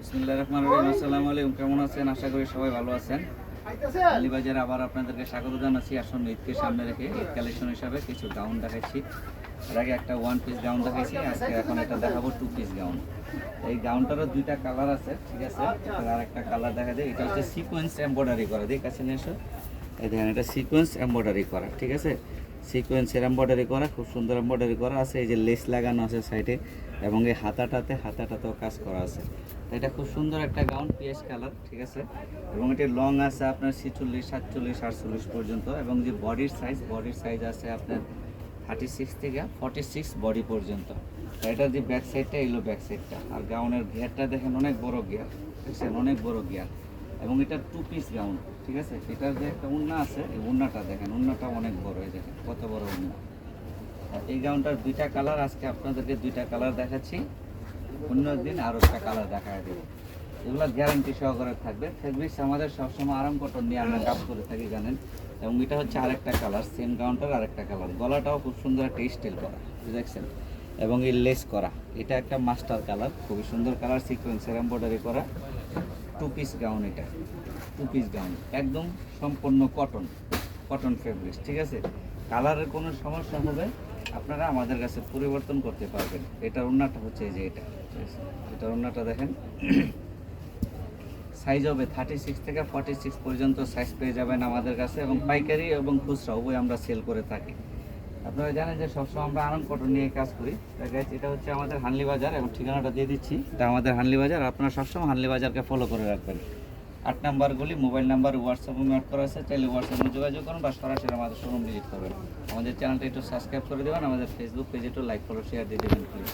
বিসমিল্লাহির রহমানির রহিম। আসসালামু আলাইকুম, কেমন আছেন? আশা করি সবাই ভালো আছেন। আলীবাজারে আবার আপনাদেরকে স্বাগত জানাচ্ছি। আসন্ন ঈদকে সামনে রেখে ঈদ কালেকশন হিসাবে কিছু গাউন দেখাচ্ছি। এর আগে একটা 1 পিস গাউন দেখাইছি, আজকে এখন এটা দেখাবো 2 পিস গাউন। এই গাউনটারও দুইটা কালার আছে, ঠিক আছে। আর একটা কালার দেখা যায়, এটা হচ্ছে সিকোয়েন্স এমব্রয়ডারি করা, ঠিক আছে। এসো এই দেখেন, এটা সিকোয়েন্স এমব্রয়ডারি করা, ঠিক আছে। সিকোয়েন্সের এমব্রয়ডারি করা, খুব সুন্দর এমব্রয়ডারি করা আছে। এই যে লেস লাগানো আছে সাইডে, এবং এই হাতাটাতেও কাজ করা আছে। এটা খুব সুন্দর একটা গাউন, পিএস কালার, ঠিক আছে। এবং এটি লং আছে আপনার 46, 47, 48 পর্যন্ত। এবং যে বডির সাইজ আছে আপনার 36 থেকে 46 বডি পর্যন্ত। এটার যে ব্যাক সাইডটা, এলো ব্যাক সাইডটা। আর গাউনের গিয়ারটা দেখেন, অনেক বড় গিয়ার, দেখছেন, অনেক বড় গিয়ার। এবং এটা 2 পিস গাউন, ঠিক আছে। এটার যে একটা উন্না আছে, এই উন্নাটা দেখেন, উন্নাটা অনেক বড়, এই দেখেন কত বড় উন্না। এই গাউনটার দুইটা কালার, আজকে আপনাদেরকে দুইটা কালার দেখাচ্ছি। অন্য দিন আরও একটা কালার দেখায় দেবো। এগুলো গ্যারান্টি সহকারে থাকবে। ফেব্রিক্স আমাদের সবসময় আরাম কটন নিয়ে আমরা কাজ করে থাকি, জানেন। এবং এটা হচ্ছে আরেকটা কালার, সেম গাউনটার আরেকটা কালার। গলাটাও খুব সুন্দর একটা স্টাইল করা, দেখছেন। এবং এই লেস করা, এটা একটা মাস্টার কালার, খুবই সুন্দর কালার, সিকোয়েন্সের এমব্রয়ডারি করা। 2 পিস গাউন, এটা 2 পিস গাউন, একদম সম্পূর্ণ কটন ফেব্রিক্স, ঠিক আছে। কালারের কোনো সমস্যা হবে আপনারা আমাদের কাছে পরিবর্তন করতে পারবেন। এটার ওড়নাটা হচ্ছে এই যে এটার ওড়নাটা দেখেন। সাইজ হবে 36 থেকে 46 পর্যন্ত সাইজ পেয়ে যাবেন আমাদের কাছে। এবং পাইকারি এবং খুচরা উভয় আমরা সেল করে থাকি। আপনারা জানেন যে সবসময় আমরা আনন্দ কটন নিয়ে কাজ করি। এটা হচ্ছে আমাদের হানলি বাজার, এবং ঠিকানাটা দিয়ে দিচ্ছি। এটা আমাদের হানলি বাজার, আপনারা সবসময় হানলি বাজারকে ফলো করে রাখবেন। 8 নাম্বার গলি, মোবাইল নাম্বার হোয়াটসঅ্যাপে নোট করা আছে, চাইলে হোয়াটসঅ্যাপে যোগাযোগ করুন বা সরাসরি আমাদের শোরুম ভিজিট করবেন। আমাদের চ্যানেলটা একটু সাবস্ক্রাইব করে দেবেন, আমাদের ফেসবুক পেজে একটু লাইক ফলো শেয়ার দিয়ে দেবেন প্লিজ।